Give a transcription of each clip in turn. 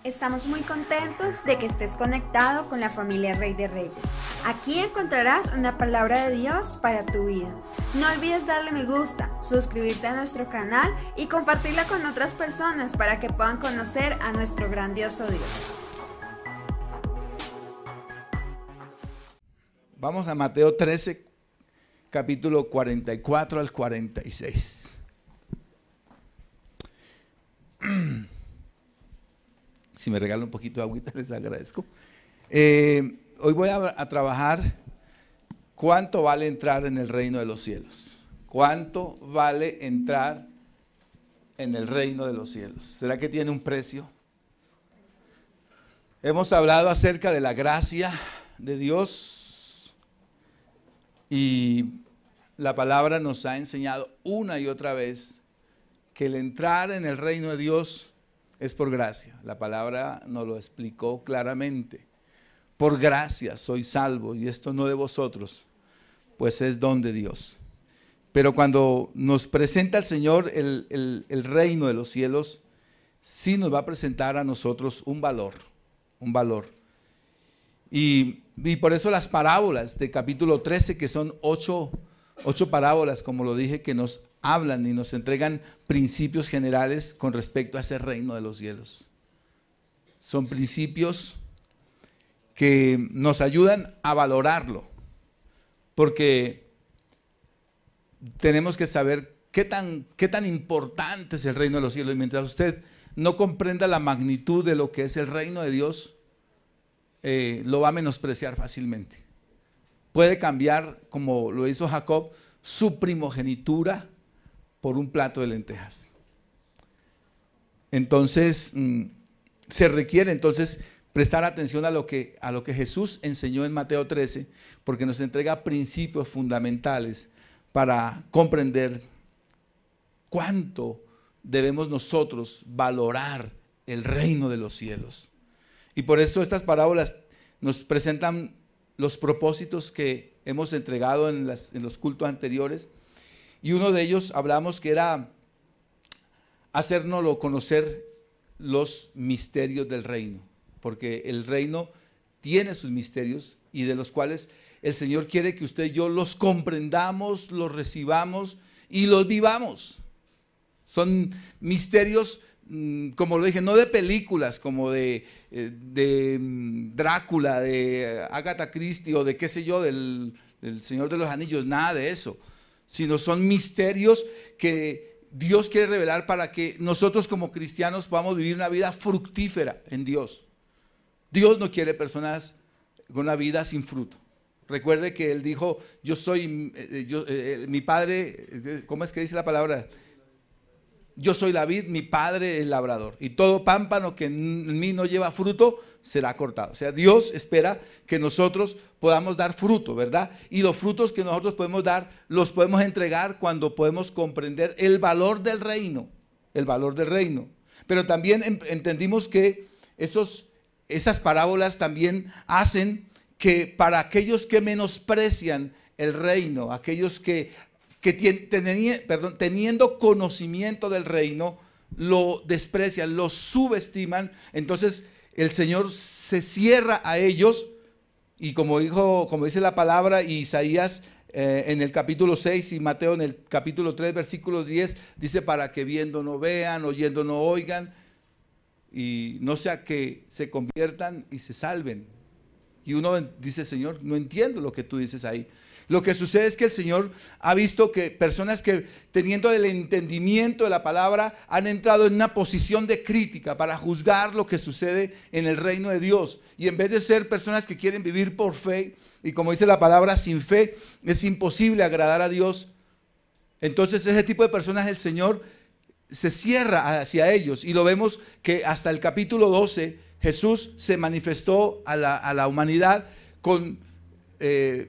Estamos muy contentos de que estés conectado con la familia Rey de Reyes. Aquí encontrarás una palabra de Dios para tu vida. No olvides darle me gusta, suscribirte a nuestro canal y compartirla con otras personas para que puedan conocer a nuestro grandioso Dios. Vamos a Mateo 13, capítulo 44 al 46. Si me regalan un poquito de agüita, les agradezco. Hoy voy a trabajar cuánto vale entrar en el reino de los cielos. ¿Cuánto vale entrar en el reino de los cielos? ¿Será que tiene un precio? Hemos hablado acerca de la gracia de Dios y la palabra nos ha enseñado una y otra vez que el entrar en el reino de Dios es por gracia. La palabra nos lo explicó claramente. Por gracia soy salvo, y esto no de vosotros, pues es don de Dios. Pero cuando nos presenta el Señor el reino de los cielos, sí nos va a presentar a nosotros un valor. Y por eso las parábolas de capítulo 13, que son ocho parábolas, como lo dije, que nos hablan y nos entregan principios generales con respecto a ese reino de los cielos. Son principios que nos ayudan a valorarlo, porque tenemos que saber qué tan importante es el reino de los cielos. Y mientras usted no comprenda la magnitud de lo que es el reino de Dios, lo va a menospreciar fácilmente. Puede cambiar, como lo hizo Jacob, su primogenitura por un plato de lentejas. Entonces, se requiere entonces prestar atención a lo que Jesús enseñó en Mateo 13, porque nos entrega principios fundamentales para comprender cuánto debemos nosotros valorar el reino de los cielos. Y por eso estas parábolas nos presentan los propósitos que hemos entregado en los cultos anteriores. Y uno de ellos hablamos que era hacérnoslo conocer los misterios del reino, porque el reino tiene sus misterios y de los cuales el Señor quiere que usted y yo los comprendamos, los recibamos y los vivamos. Son misterios, como lo dije, no de películas como de Drácula, de Agatha Christie o de qué sé yo, del Señor de los Anillos, nada de eso, sino son misterios que Dios quiere revelar para que nosotros como cristianos podamos vivir una vida fructífera en Dios. Dios no quiere personas con una vida sin fruto. Recuerde que Él dijo, yo soy, mi padre, ¿cómo es que dice la palabra? Yo soy la vid, mi padre el labrador, y todo pámpano que en mí no lleva fruto será cortado. O sea, Dios espera que nosotros podamos dar fruto, ¿verdad? Y los frutos que nosotros podemos dar, los podemos entregar cuando podemos comprender el valor del reino, Pero también entendimos que esas parábolas también hacen que para aquellos que menosprecian el reino, aquellos que teniendo conocimiento del reino, lo desprecian, lo subestiman, entonces el Señor se cierra a ellos y como dice la palabra, y Isaías en el capítulo 6 y Mateo en el capítulo 3, versículo 10, dice para que viendo no vean, oyendo no oigan, y no sea que se conviertan y se salven. Y uno dice, Señor, no entiendo lo que tú dices ahí. Lo que sucede es que el Señor ha visto que personas que teniendo el entendimiento de la palabra han entrado en una posición de crítica para juzgar lo que sucede en el reino de Dios. Y en vez de ser personas que quieren vivir por fe, y como dice la palabra, sin fe es imposible agradar a Dios. Entonces ese tipo de personas el Señor se cierra hacia ellos. Y lo vemos que hasta el capítulo 12 Jesús se manifestó a la humanidad con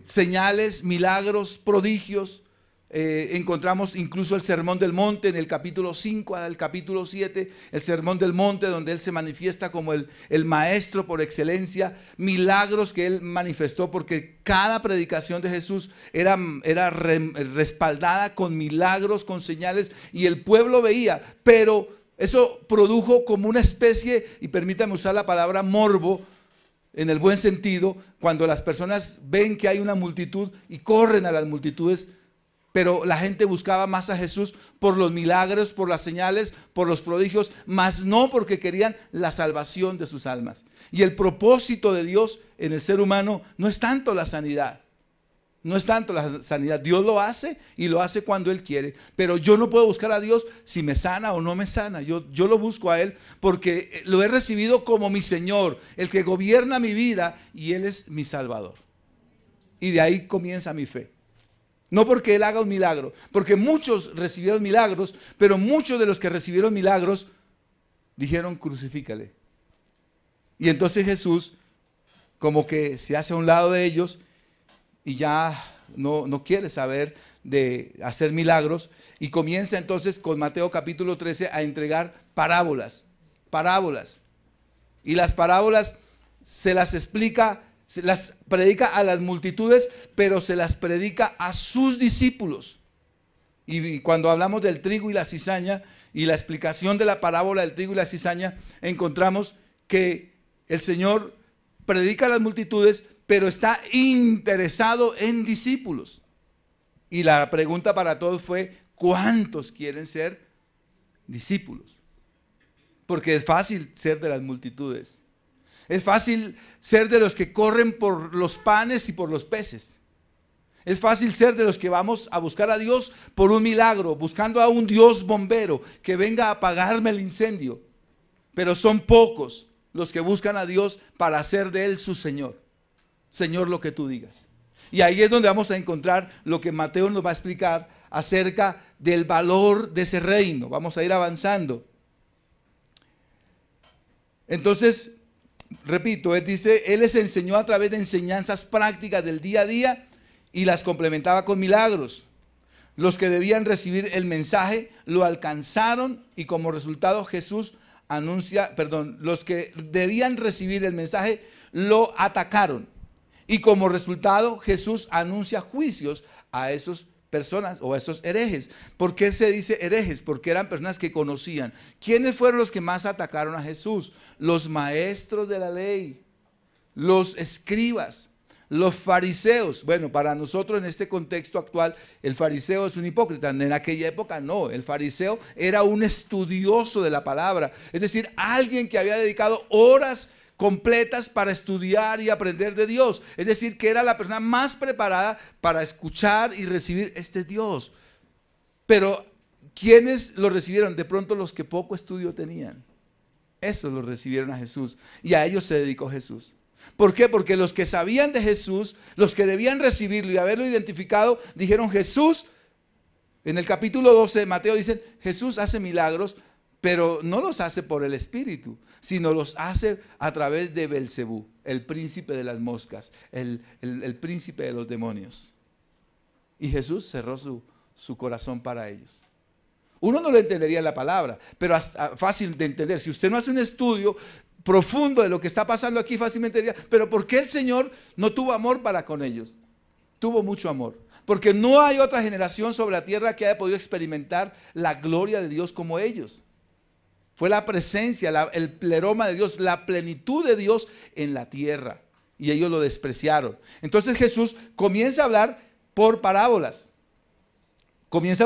señales, milagros, prodigios. Encontramos incluso el Sermón del Monte en el capítulo 5 al capítulo 7, el Sermón del Monte donde Él se manifiesta como el maestro por excelencia, milagros que Él manifestó porque cada predicación de Jesús era respaldada con milagros, con señales y el pueblo veía, pero Eso produjo como una especie, y permítame usar la palabra morbo, en el buen sentido, cuando las personas ven que hay una multitud y corren a las multitudes, pero la gente buscaba más a Jesús por los milagros, por las señales, por los prodigios, mas no porque querían la salvación de sus almas. Y el propósito de Dios en el ser humano no es tanto la sanidad. No es tanto la sanidad. Dios lo hace y lo hace cuando Él quiere. Pero yo no puedo buscar a Dios si me sana o no me sana. Yo lo busco a Él porque lo he recibido como mi Señor, el que gobierna mi vida, y Él es mi Salvador. Y de ahí comienza mi fe. No porque Él haga un milagro, porque muchos recibieron milagros, pero muchos de los que recibieron milagros dijeron: crucifícale. Y entonces Jesús como que se hace a un lado de ellos y ya no quiere saber de hacer milagros, y comienza entonces con Mateo capítulo 13 a entregar parábolas. Y las parábolas se las explica, se las predica a las multitudes, pero se las predica a sus discípulos. Y cuando hablamos del trigo y la cizaña y la explicación de la parábola del trigo y la cizaña, encontramos que el Señor predica a las multitudes, pero está interesado en discípulos. Y la pregunta para todos fue: ¿cuántos quieren ser discípulos? Porque es fácil ser de las multitudes. Es fácil ser de los que corren por los panes y por los peces. Es fácil ser de los que vamos a buscar a Dios por un milagro, buscando a un Dios bombero que venga a apagarme el incendio. Pero son pocos los que buscan a Dios para hacer de Él su Señor. Señor, lo que tú digas. Y ahí es donde vamos a encontrar lo que Mateo nos va a explicar acerca del valor de ese reino. Vamos a ir avanzando. Entonces, repito, él dice: Él les enseñó a través de enseñanzas prácticas del día a día y las complementaba con milagros. Los que debían recibir el mensaje lo alcanzaron, y como resultado los que debían recibir el mensaje lo atacaron. Y como resultado, Jesús anuncia juicios a esas personas o a esos herejes. ¿Por qué se dice herejes? Porque eran personas que conocían. ¿Quiénes fueron los que más atacaron a Jesús? Los maestros de la ley, los escribas, los fariseos. Bueno, para nosotros en este contexto actual, el fariseo es un hipócrita. En aquella época no. El fariseo era un estudioso de la palabra. Es decir, alguien que había dedicado horas completas para estudiar y aprender de Dios. Es decir, que era la persona más preparada para escuchar y recibir este Dios. Pero ¿quiénes lo recibieron? De pronto los que poco estudio tenían. Esos lo recibieron a Jesús, y a ellos se dedicó Jesús. ¿Por qué? Porque los que sabían de Jesús, los que debían recibirlo y haberlo identificado, dijeron: Jesús, en el capítulo 12 de Mateo dicen: Jesús hace milagros, pero no los hace por el Espíritu, sino los hace a través de Belcebú, el príncipe de las moscas, el príncipe de los demonios. Y Jesús cerró su corazón para ellos. Uno no lo entendería en la palabra, pero fácil de entender. Si usted no hace un estudio profundo de lo que está pasando aquí, fácilmente diría: pero ¿por qué el Señor no tuvo amor para con ellos? Tuvo mucho amor. Porque no hay otra generación sobre la tierra que haya podido experimentar la gloria de Dios como ellos. Fue la presencia, el pleroma de Dios, la plenitud de Dios en la tierra. Y ellos lo despreciaron. Entonces Jesús comienza a hablar por parábolas. Comienza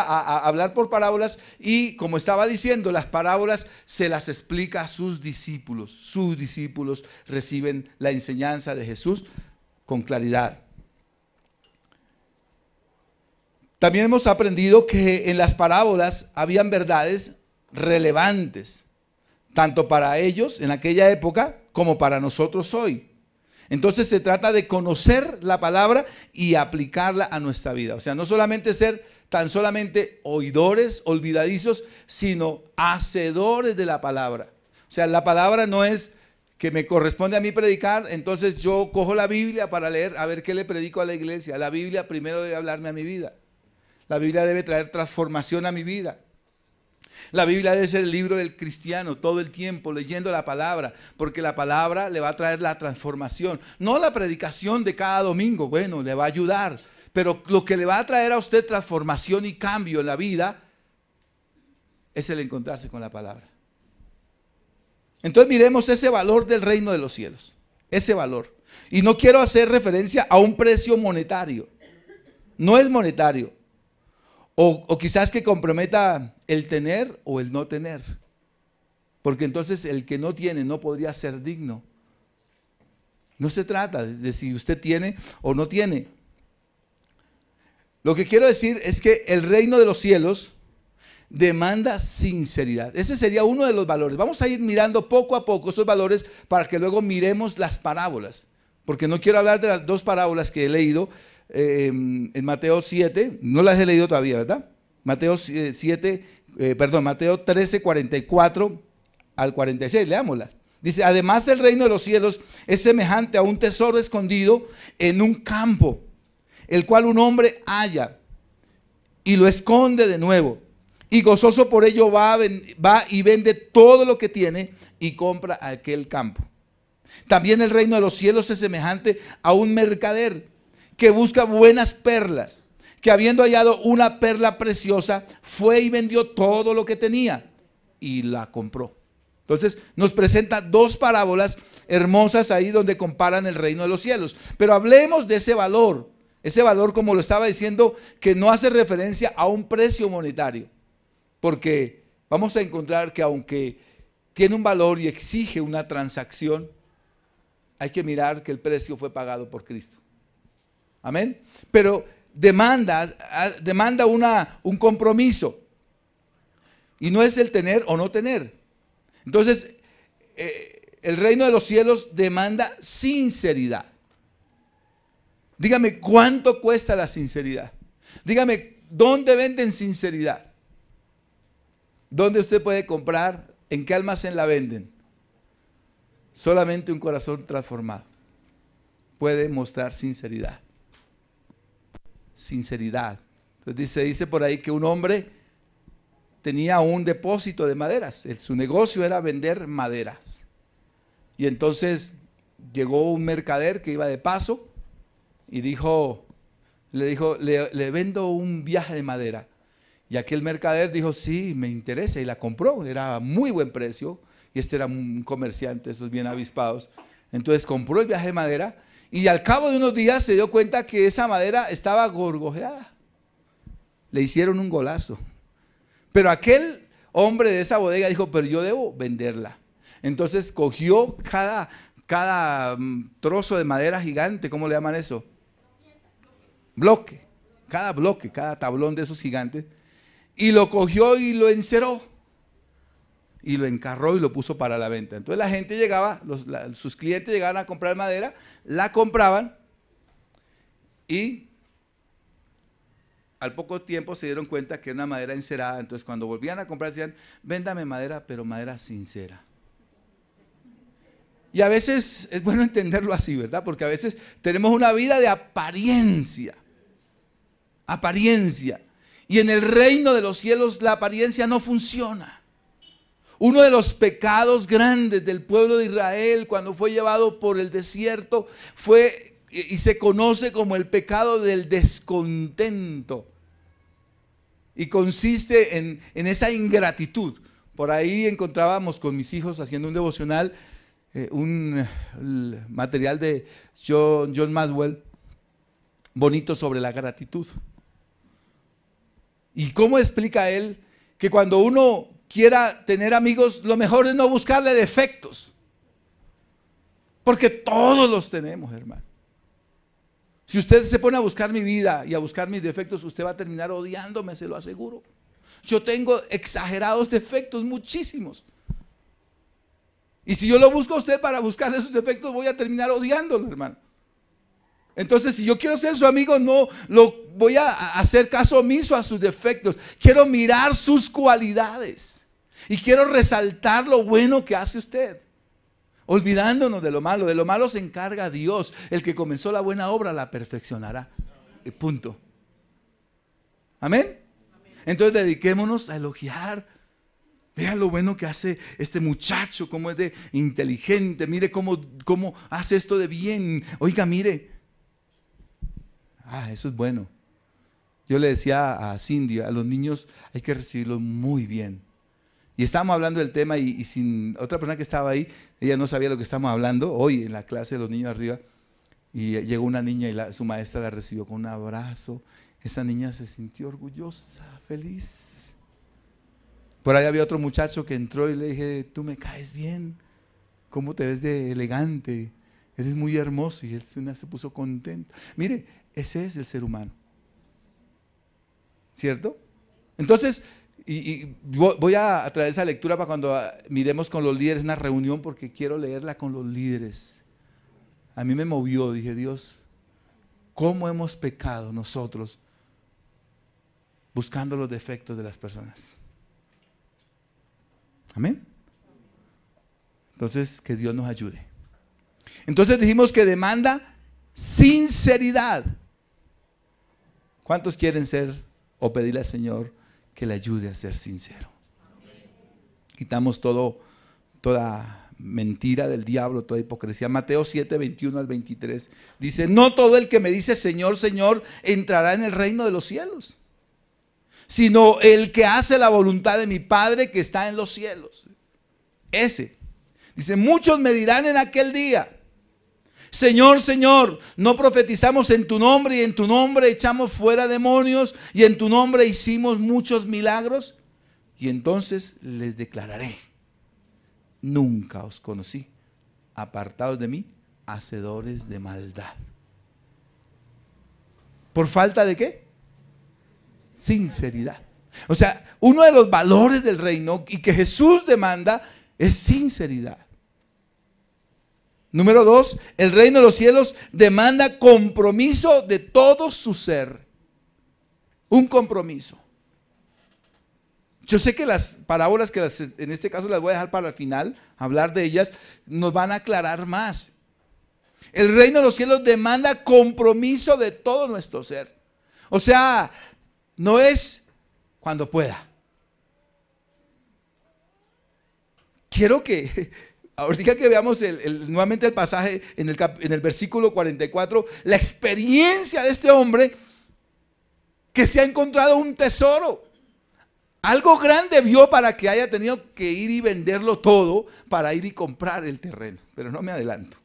a hablar por parábolas, y como estaba diciendo, las parábolas se las explica a sus discípulos. Sus discípulos reciben la enseñanza de Jesús con claridad. También hemos aprendido que en las parábolas habían verdades relevantes, tanto para ellos en aquella época como para nosotros hoy. Entonces se trata de conocer la palabra y aplicarla a nuestra vida. O sea, no solamente ser tan solamente oidores olvidadizos, sino hacedores de la palabra. O sea, la palabra no es que me corresponde a mí predicar, entonces yo cojo la Biblia para leer, a ver qué le predico a la iglesia. La Biblia primero debe hablarme a mi vida. La Biblia debe traer transformación a mi vida. La Biblia debe ser el libro del cristiano todo el tiempo leyendo la palabra, porque la palabra le va a traer la transformación. No la predicación de cada domingo, bueno, le va a ayudar, pero lo que le va a traer a usted transformación y cambio en la vida es el encontrarse con la palabra. Entonces miremos ese valor del reino de los cielos, ese valor. Y no quiero hacer referencia a un precio monetario, no es monetario. O quizás que comprometa el tener o el no tener. Porque entonces el que no tiene no podría ser digno. No se trata de si usted tiene o no tiene. Lo que quiero decir es que el reino de los cielos demanda sinceridad. Ese sería uno de los valores. Vamos a ir mirando poco a poco esos valores para que luego miremos las parábolas. Porque no quiero hablar de las dos parábolas que he leído en Mateo 7, no las he leído todavía, ¿verdad? Mateo 13, 44 al 46, leámoslas. Dice, además el reino de los cielos es semejante a un tesoro escondido en un campo, el cual un hombre halla y lo esconde de nuevo. Y gozoso por ello va y vende todo lo que tiene y compra aquel campo. También el reino de los cielos es semejante a un mercader que busca buenas perlas, que habiendo hallado una perla preciosa, fue y vendió todo lo que tenía y la compró. Entonces nos presenta dos parábolas hermosas ahí donde comparan el reino de los cielos. Pero hablemos de ese valor como lo estaba diciendo, que no hace referencia a un precio monetario. Porque vamos a encontrar que aunque tiene un valor y exige una transacción, hay que mirar que el precio fue pagado por Cristo. Amén. Pero demanda un compromiso. Y no es el tener o no tener. Entonces, el reino de los cielos demanda sinceridad. Dígame, ¿cuánto cuesta la sinceridad? Dígame, ¿dónde venden sinceridad? ¿Dónde usted puede comprar? ¿En qué almacén la venden? Solamente un corazón transformado puede mostrar sinceridad. Sinceridad. Entonces dice por ahí que un hombre tenía un depósito de maderas. Su negocio era vender maderas. Y entonces llegó un mercader que iba de paso y le dijo, le vendo un viaje de madera. Y aquel mercader dijo, sí, me interesa, y la compró. Era muy buen precio. Y este era un comerciante, esos bien avispados. Entonces compró el viaje de madera y al cabo de unos días se dio cuenta que esa madera estaba gorgojeada. Le hicieron un golazo. Pero aquel hombre de esa bodega dijo, pero yo debo venderla. Entonces cogió cada trozo de madera gigante, ¿cómo le llaman eso? Bloque. Cada tablón de esos gigantes. Y lo cogió y lo enceró. Y lo encarró y lo puso para la venta. Entonces la gente llegaba, sus clientes llegaban a comprar madera, la compraban y al poco tiempo se dieron cuenta que era una madera encerada. Entonces cuando volvían a comprar decían, véndame madera, pero madera sincera. Y a veces es bueno entenderlo así, ¿verdad? Porque a veces tenemos una vida de apariencia. Apariencia. Y en el reino de los cielos la apariencia no funciona. Uno de los pecados grandes del pueblo de Israel cuando fue llevado por el desierto fue y se conoce como el pecado del descontento. Y consiste en esa ingratitud. Por ahí encontrábamos con mis hijos haciendo un devocional, un material de John Maxwell, bonito sobre la gratitud. ¿Y cómo explica él que cuando uno quiera tener amigos, lo mejor es no buscarle defectos? Porque todos los tenemos, hermano. Si usted se pone a buscar mi vida y a buscar mis defectos, usted va a terminar odiándome, se lo aseguro. Yo tengo exagerados defectos, muchísimos. Y si yo lo busco a usted para buscarle sus defectos, voy a terminar odiándolo, hermano. Entonces, si yo quiero ser su amigo, no lo voy a hacer caso omiso a sus defectos. Quiero mirar sus cualidades y quiero resaltar lo bueno que hace usted, olvidándonos de lo malo. De lo malo se encarga Dios. El que comenzó la buena obra la perfeccionará. Punto. Amén. Entonces dediquémonos a elogiar. Vean lo bueno que hace este muchacho, cómo es de inteligente. Mire cómo hace esto de bien. Oiga, mire. Eso es bueno. Yo le decía a Cindy, a los niños hay que recibirlos muy bien. Y estábamos hablando del tema y sin otra persona que estaba ahí, ella no sabía lo que estábamos hablando, hoy en la clase de los niños arriba, y llegó una niña y su maestra la recibió con un abrazo. Esa niña se sintió orgullosa, feliz. Por ahí había otro muchacho que entró y le dije, tú me caes bien, ¿cómo te ves de elegante? Eres muy hermoso. Y él se puso contento. Mire, ese es el ser humano, ¿cierto? Entonces, voy a traer esa lectura para cuando miremos con los líderes una reunión, porque quiero leerla con los líderes. A mí me movió, dije, Dios, ¿cómo hemos pecado nosotros buscando los defectos de las personas? Amén. Entonces, que Dios nos ayude. Entonces dijimos que demanda sinceridad. ¿Cuántos quieren ser o pedirle al Señor que le ayude a ser sincero? Quitamos toda mentira del diablo, toda hipocresía. Mateo 7, 21 al 23 dice, no todo el que me dice Señor, Señor, entrará en el reino de los cielos, sino el que hace la voluntad de mi Padre que está en los cielos. Ese. Dice, muchos me dirán en aquel día, Señor, Señor, no profetizamos en tu nombre, y en tu nombre echamos fuera demonios, y en tu nombre hicimos muchos milagros. Y entonces les declararé, nunca os conocí, apartados de mí, hacedores de maldad. ¿Por falta de qué? Sinceridad. O sea, uno de los valores del reino y que Jesús demanda es sinceridad. Número 2, el reino de los cielos demanda compromiso de todo su ser. Un compromiso. Yo sé que las parábolas, que en este caso las voy a dejar para el final, hablar de ellas, nos van a aclarar más. El reino de los cielos demanda compromiso de todo nuestro ser. O sea, no es cuando pueda. Quiero que ahorita que veamos nuevamente el pasaje en el versículo 44, la experiencia de este hombre que se ha encontrado un tesoro. Algo grande vio para que haya tenido que ir y venderlo todo para ir y comprar el terreno. Pero no me adelanto.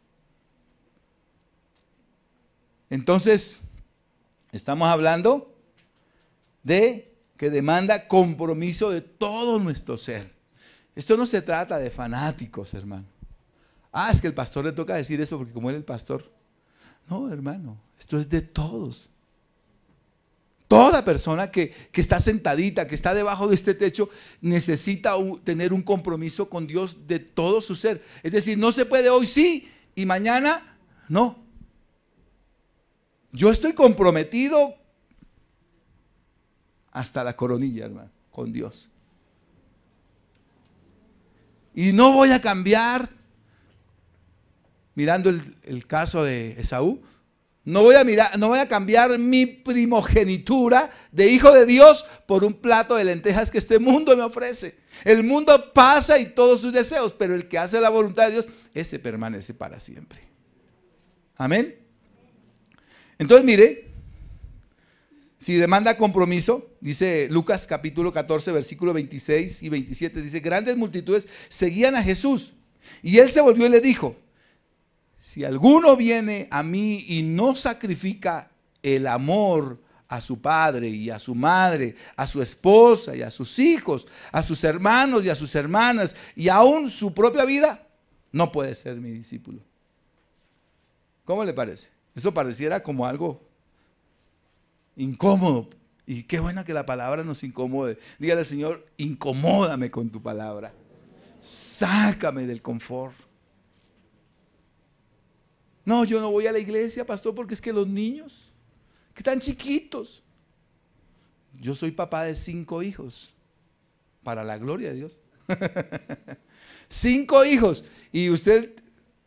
Entonces, estamos hablando de que demanda compromiso de todo nuestro ser. Esto no se trata de fanáticos, hermano. Ah, es que el pastor le toca decir eso porque como él es el pastor. No, hermano, esto es de todos. Toda persona que está sentadita, que está debajo de este techo, necesita tener un compromiso con Dios de todo su ser. Es decir, no se puede hoy sí y mañana no. Yo estoy comprometido hasta la coronilla, hermano, con Dios. Y no voy a cambiar, mirando el caso de Esaú, no voy a cambiar mi primogenitura de hijo de Dios por un plato de lentejas que este mundo me ofrece. El mundo pasa y todos sus deseos, pero el que hace la voluntad de Dios, ese permanece para siempre. Amén. Entonces mire, si demanda compromiso, dice Lucas capítulo 14, versículo 26 y 27, dice, grandes multitudes seguían a Jesús. Y él se volvió y le dijo, si alguno viene a mí y no sacrifica el amor a su padre y a su madre, a su esposa y a sus hijos, a sus hermanos y a sus hermanas, y aún su propia vida, no puede ser mi discípulo. ¿Cómo le parece? Eso pareciera como algo incómodo. Y qué bueno que la palabra nos incomode. Dígale al Señor, incomódame con tu palabra. Sácame del confort. No, yo no voy a la iglesia, pastor, porque es que los niños, que están chiquitos. Yo soy papá de 5 hijos, para la gloria de Dios. 5 hijos. Y usted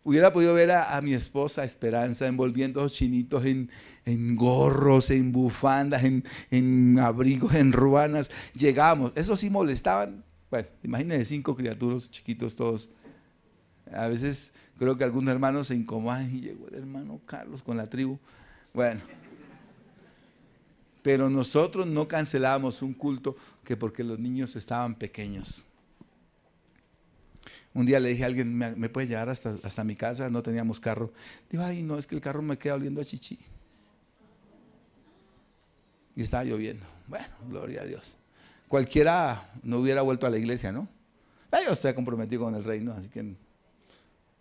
hubiera podido ver a mi esposa Esperanza envolviendo a los chinitos en gorros, en bufandas, en abrigos, en ruanas. Llegamos, eso sí molestaban. Bueno, imagínense 5 criaturas chiquitos todos. A veces creo que algunos hermanos se incomodan y llegó el hermano Carlos con la tribu. Bueno, pero nosotros no cancelábamos un culto que porque los niños estaban pequeños. Un día le dije a alguien, ¿me puede llevar hasta mi casa? No teníamos carro. Dijo, ay, no, es que el carro me queda oliendo a chichi. Y estaba lloviendo. Bueno, gloria a Dios. Cualquiera no hubiera vuelto a la iglesia, ¿no? Yo estoy comprometido con el reino, así que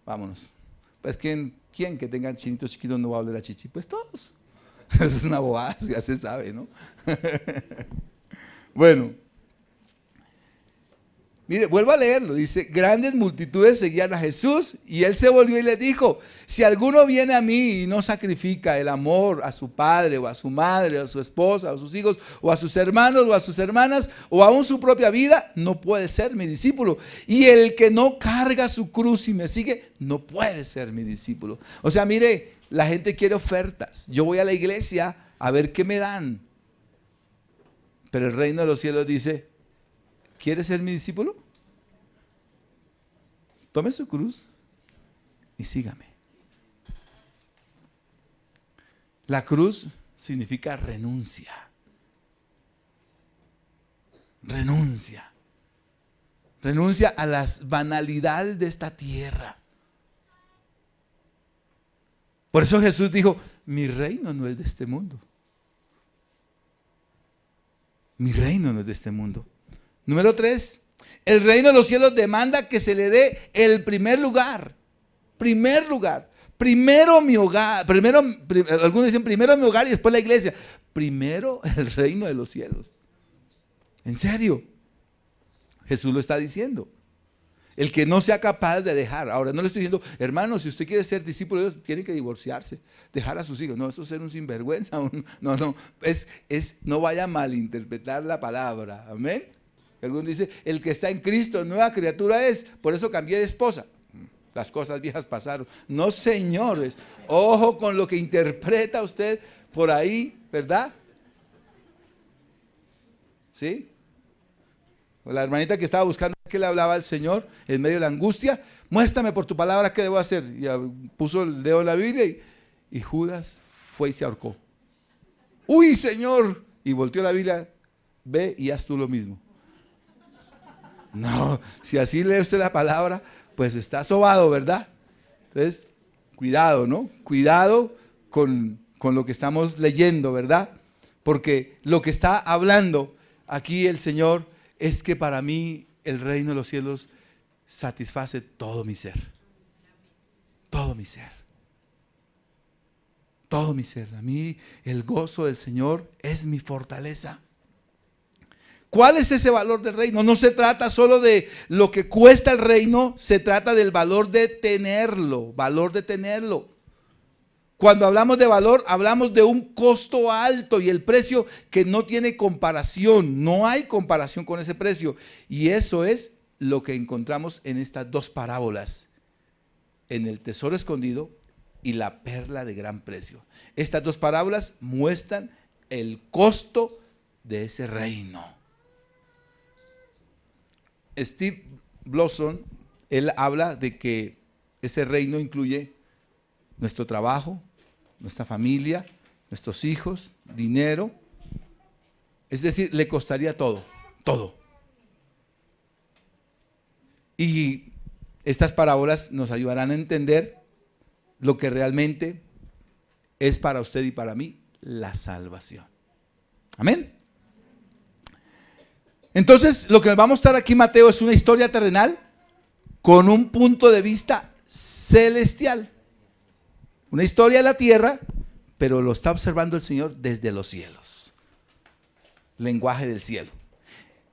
vámonos. Pues ¿quién que tenga chinitos chiquitos no va a oler a chichi? Pues todos. Eso es una bobada, ya se sabe, ¿no? Bueno. Mire, vuelvo a leerlo, dice, grandes multitudes seguían a Jesús y él se volvió y le dijo, si alguno viene a mí y no sacrifica el amor a su padre o a su madre o a su esposa o a sus hijos o a sus hermanos o a sus hermanas o aún su propia vida, no puede ser mi discípulo. Y el que no carga su cruz y me sigue, no puede ser mi discípulo. O sea, mire, la gente quiere ofertas. Yo voy a la iglesia a ver qué me dan. Pero el reino de los cielos dice, ¿quiere ser mi discípulo? Tome su cruz y sígame. La cruz significa renuncia. Renuncia. Renuncia a las banalidades de esta tierra. Por eso Jesús dijo, mi reino no es de este mundo. Mi reino no es de este mundo. Número 3, el reino de los cielos demanda que se le dé el primer lugar. Primer lugar. Primero mi hogar. Algunos dicen primero mi hogar y después la iglesia. Primero el reino de los cielos. En serio. Jesús lo está diciendo. El que no sea capaz de dejar. Ahora no le estoy diciendo, hermano, si usted quiere ser discípulo de Dios, tiene que divorciarse, dejar a sus hijos. No, eso es ser un sinvergüenza. No, no vaya a malinterpretar la palabra. Amén. Algunos dicen, el que está en Cristo, nueva criatura es, por eso cambié de esposa. Las cosas viejas pasaron. No, señores, ojo con lo que interpreta usted por ahí, ¿verdad? ¿Sí? La hermanita que estaba buscando que le hablaba al Señor en medio de la angustia, muéstrame por tu palabra qué debo hacer. Y puso el dedo en la Biblia y Judas fue y se ahorcó. ¡Uy, Señor! Y volteó la Biblia, ve y haz tú lo mismo. No, si así lee usted la palabra, pues está sobado, ¿verdad? Entonces, cuidado, ¿no? Cuidado con lo que estamos leyendo, ¿verdad? Porque lo que está hablando aquí el Señor es que para mí el reino de los cielos satisface todo mi ser. Todo mi ser. Todo mi ser. A mí el gozo del Señor es mi fortaleza. ¿Cuál es ese valor del reino? No se trata solo de lo que cuesta el reino, se trata del valor de tenerlo, valor de tenerlo. Cuando hablamos de valor, hablamos de un costo alto y el precio que no tiene comparación, no hay comparación con ese precio. Y eso es lo que encontramos en estas dos parábolas, en el tesoro escondido y la perla de gran precio. Estas dos parábolas muestran el costo de ese reino. Steve Blossom, él habla de que ese reino incluye nuestro trabajo, nuestra familia, nuestros hijos, dinero. Es decir, le costaría todo, todo. Y estas parábolas nos ayudarán a entender lo que realmente es para usted y para mí la salvación. Amén. Entonces, lo que nos va a mostrar aquí Mateo es una historia terrenal con un punto de vista celestial. Una historia de la tierra, pero lo está observando el Señor desde los cielos. Lenguaje del cielo.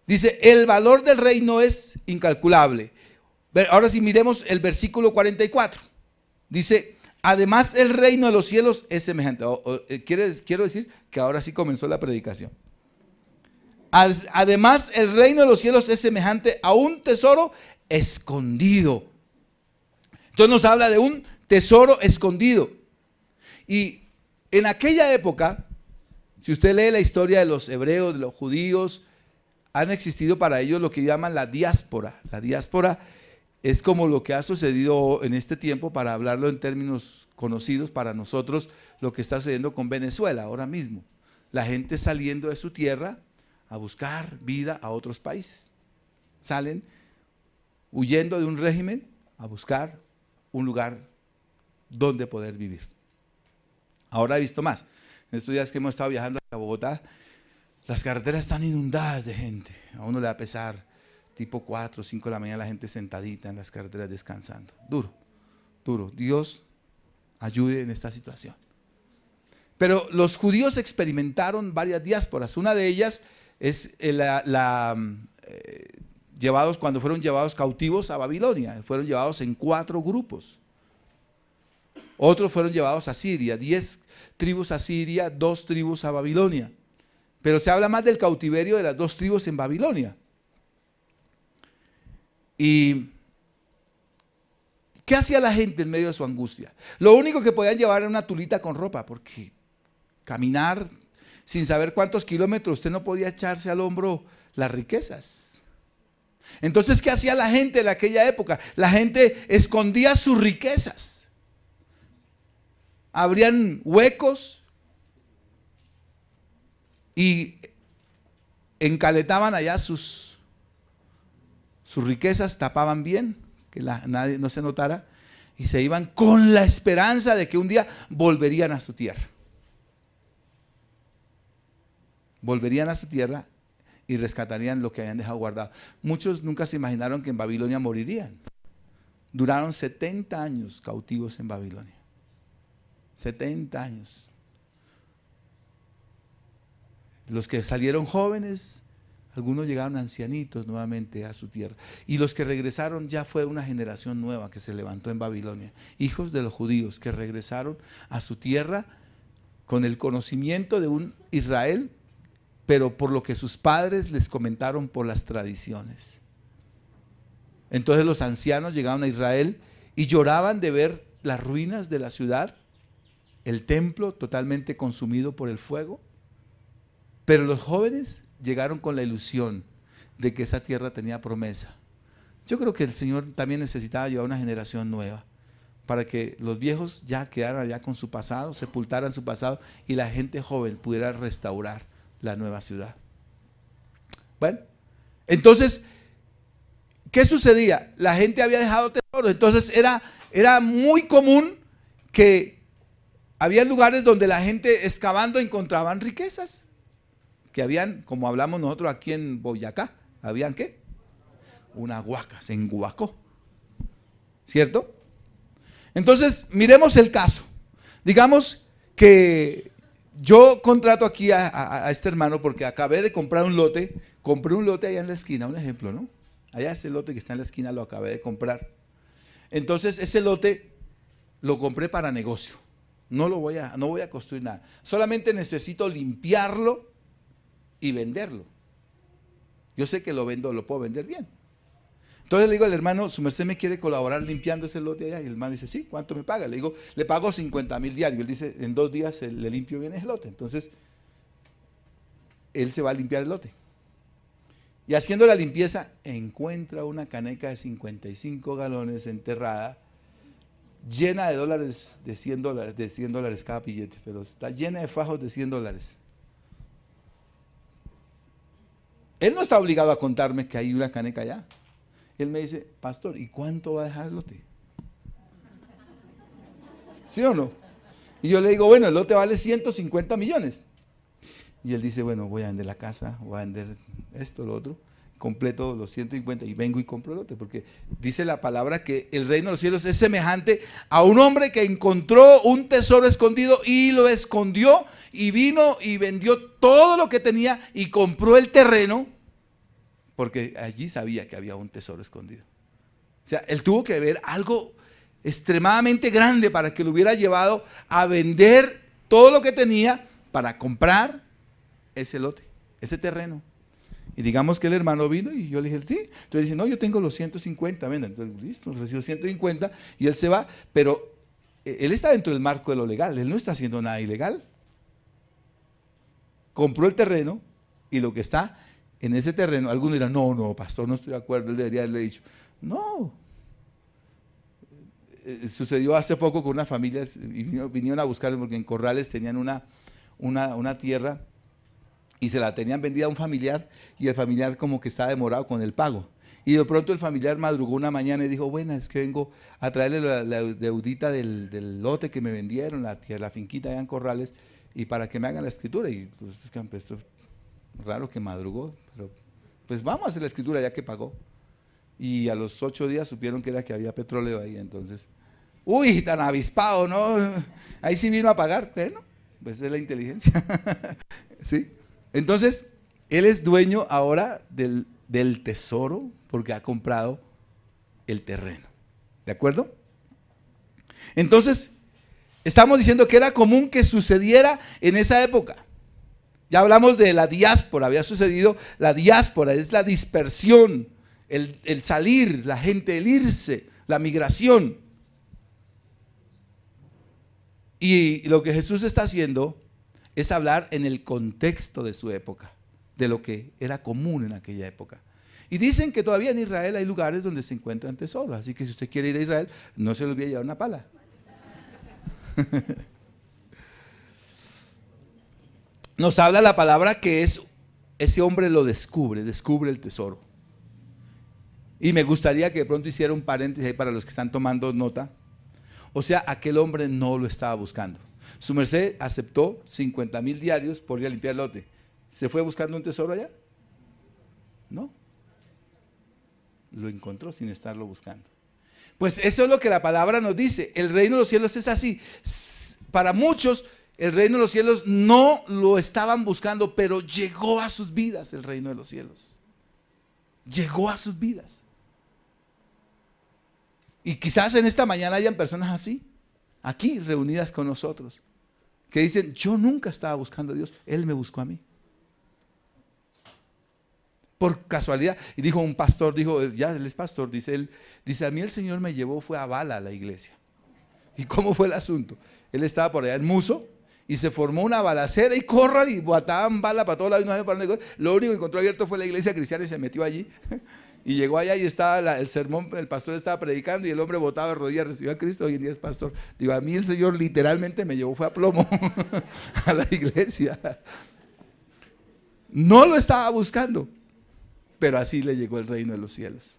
Dice, el valor del reino es incalculable. Ahora sí miremos el versículo 44. Dice, además el reino de los cielos es semejante. Quiero decir que ahora sí comenzó la predicación. Además el reino de los cielos es semejante a un tesoro escondido. Entonces nos habla de un tesoro escondido. Y en aquella época, si usted lee la historia de los hebreos, de los judíos, han existido para ellos lo que llaman la diáspora. La diáspora es como lo que ha sucedido en este tiempo, para hablarlo en términos conocidos para nosotros, lo que está sucediendo con Venezuela ahora mismo. La gente saliendo de su tierra a buscar vida a otros países. Salen huyendo de un régimen a buscar un lugar donde poder vivir. Ahora he visto más. En estos días que hemos estado viajando a Bogotá, las carreteras están inundadas de gente. A uno le va a pesar, tipo 4 o 5 de la mañana, la gente sentadita en las carreteras descansando. Duro, duro. Dios ayude en esta situación. Pero los judíos experimentaron varias diásporas. Una de ellas es cuando fueron llevados cautivos a Babilonia. Fueron llevados en 4 grupos. Otros fueron llevados a Siria, 10 tribus a Siria, 2 tribus a Babilonia. Pero se habla más del cautiverio de las 2 tribus en Babilonia. ¿Y qué hacía la gente en medio de su angustia? Lo único que podían llevar era una tulita con ropa, porque caminar sin saber cuántos kilómetros, usted no podía echarse al hombro las riquezas. Entonces, ¿qué hacía la gente en aquella época? La gente escondía sus riquezas. Abrían huecos y encaletaban allá sus riquezas, tapaban bien, que nadie no se notara, y se iban con la esperanza de que un día volverían a su tierra. Volverían a su tierra y rescatarían lo que habían dejado guardado. Muchos nunca se imaginaron que en Babilonia morirían. Duraron 70 años cautivos en Babilonia. 70 años. Los que salieron jóvenes, algunos llegaron ancianitos nuevamente a su tierra. Y los que regresaron ya fue una generación nueva que se levantó en Babilonia. Hijos de los judíos que regresaron a su tierra con el conocimiento de un Israel, pero por lo que sus padres les comentaron por las tradiciones. Entonces los ancianos llegaron a Israel y lloraban de ver las ruinas de la ciudad, el templo totalmente consumido por el fuego. Pero los jóvenes llegaron con la ilusión de que esa tierra tenía promesa. Yo creo que el Señor también necesitaba llevar una generación nueva para que los viejos ya quedaran allá con su pasado, sepultaran su pasado y la gente joven pudiera restaurar la nueva ciudad. Bueno, entonces, ¿qué sucedía? La gente había dejado tesoros, entonces era muy común que había lugares donde la gente excavando encontraban riquezas. Que habían, como hablamos nosotros aquí en Boyacá, ¿habían qué? Una huaca, se enguacó, ¿cierto? Entonces, miremos el caso. Digamos que yo contrato aquí a este hermano porque acabé de comprar un lote, compré un lote allá en la esquina, un ejemplo, ¿no? Allá ese lote que está en la esquina lo acabé de comprar. Entonces, ese lote lo compré para negocio, no voy a construir nada, solamente necesito limpiarlo y venderlo. Yo sé que lo puedo vender bien. Entonces le digo al hermano, su merced me quiere colaborar limpiando ese lote allá. Y el hermano dice, sí, ¿cuánto me paga? Le digo, le pago 50,000 diarios. Él dice, en 2 días le limpio bien ese lote. Entonces, él se va a limpiar el lote. Y haciendo la limpieza, encuentra una caneca de 55 galones enterrada, llena de dólares, de $100 cada billete, pero está llena de fajos de $100. Él no está obligado a contarme que hay una caneca allá. Él me dice, pastor, ¿y cuánto va a dejar el lote? ¿Sí o no? Y yo le digo, bueno, el lote vale 150 millones. Y él dice, bueno, voy a vender la casa, voy a vender esto, lo otro, completo los 150 y vengo y compro el lote, porque dice la palabra que el reino de los cielos es semejante a un hombre que encontró un tesoro escondido y lo escondió y vino y vendió todo lo que tenía y compró el terreno porque allí sabía que había un tesoro escondido. O sea, él tuvo que ver algo extremadamente grande para que lo hubiera llevado a vender todo lo que tenía para comprar ese lote, ese terreno. Y digamos que el hermano vino y yo le dije, sí. Entonces dice, no, yo tengo los 150, venga. Entonces, listo, recibo 150 y él se va, pero él está dentro del marco de lo legal, él no está haciendo nada ilegal. Compró el terreno y lo que está en ese terreno, algunos dirán, no, pastor, no estoy de acuerdo, él debería haberle dicho. No. Sucedió hace poco con unas familias, y vinieron a buscarme porque en Corrales tenían una tierra y se la tenían vendida a un familiar y el familiar como que estaba demorado con el pago. Y de pronto el familiar madrugó una mañana y dijo, bueno, es que vengo a traerle la deudita del lote que me vendieron, la finquita allá en Corrales, y para que me hagan la escritura. Y pues esto es raro que madrugó, pero pues vamos a hacer la escritura ya que pagó. Y a los 8 días supieron que era que había petróleo ahí, entonces, uy, tan avispado, ¿no? Ahí sí vino a pagar. Bueno, pues es la inteligencia. ¿Sí? Entonces, él es dueño ahora del tesoro porque ha comprado el terreno. ¿De acuerdo? Entonces, estamos diciendo que era común que sucediera en esa época. Ya hablamos de la diáspora, había sucedido la diáspora, es la dispersión, el salir, la gente, el irse, la migración. Y lo que Jesús está haciendo es hablar en el contexto de su época, de lo que era común en aquella época. Y dicen que todavía en Israel hay lugares donde se encuentran tesoros, así que si usted quiere ir a Israel, no se le olvide llevar una pala. Nos habla la palabra que ese hombre lo descubre el tesoro. Y me gustaría que de pronto hiciera un paréntesis ahí para los que están tomando nota. O sea, aquel hombre no lo estaba buscando. Su merced aceptó 50,000 diarios por ir a limpiar el lote. ¿Se fue buscando un tesoro allá? No. Lo encontró sin estarlo buscando. Pues eso es lo que la palabra nos dice. El reino de los cielos es así. Para muchos, el reino de los cielos no lo estaban buscando, pero llegó a sus vidas el reino de los cielos. Llegó a sus vidas. Y quizás en esta mañana hayan personas así, aquí reunidas con nosotros, que dicen, yo nunca estaba buscando a Dios, Él me buscó a mí. Por casualidad. Y dijo un pastor, ya él es pastor, dice, a mí el Señor me llevó, fue a Bala a la iglesia. ¿Y cómo fue el asunto? Él estaba por allá en Muso y se formó una balacera y corran y botaban bala para todos lados y no sabían para dónde correr. Lo único que encontró abierto fue la iglesia cristiana y se metió allí. Y llegó allá y estaba el sermón, el pastor estaba predicando y el hombre botaba de rodillas, recibió a Cristo, hoy en día es pastor. Digo, a mí el Señor literalmente me llevó, fue a plomo a la iglesia. No lo estaba buscando, pero así le llegó el reino de los cielos.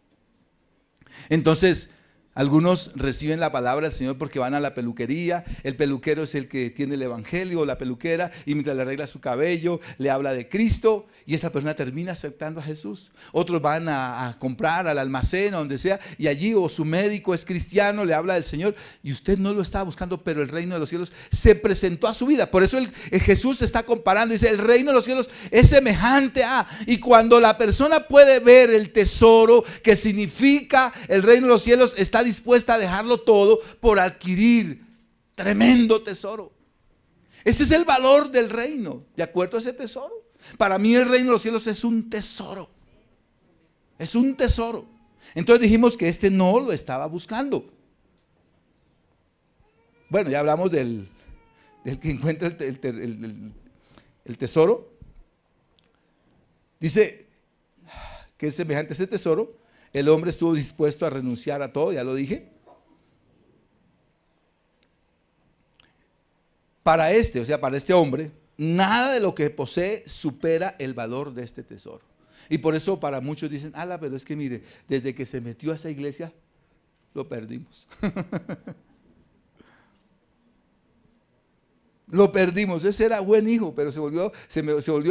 Entonces, algunos reciben la palabra del Señor porque van a la peluquería. El peluquero es el que tiene el evangelio, la peluquera, y mientras le arregla su cabello, le habla de Cristo, y esa persona termina aceptando a Jesús. Otros van a comprar al almacén o donde sea, y allí o su médico es cristiano, le habla del Señor, y usted no lo estaba buscando, pero el reino de los cielos se presentó a su vida. Por eso Jesús se está comparando, dice, el reino de los cielos es semejante a, y cuando la persona puede ver el tesoro que significa el reino de los cielos, está dispuesta a dejarlo todo por adquirir tremendo tesoro. Ese es el valor del reino, de acuerdo a ese tesoro. Para mí el reino de los cielos es un tesoro. Es un tesoro. Entonces dijimos que este no lo estaba buscando. Bueno, ya hablamos del que encuentra el tesoro. Dice que es semejante a ese tesoro. El hombre estuvo dispuesto a renunciar a todo, ya lo dije. Para este hombre, nada de lo que posee supera el valor de este tesoro. Y por eso para muchos dicen, pero es que mire, desde que se metió a esa iglesia, lo perdimos. Lo perdimos, ese era buen hijo, pero se volvió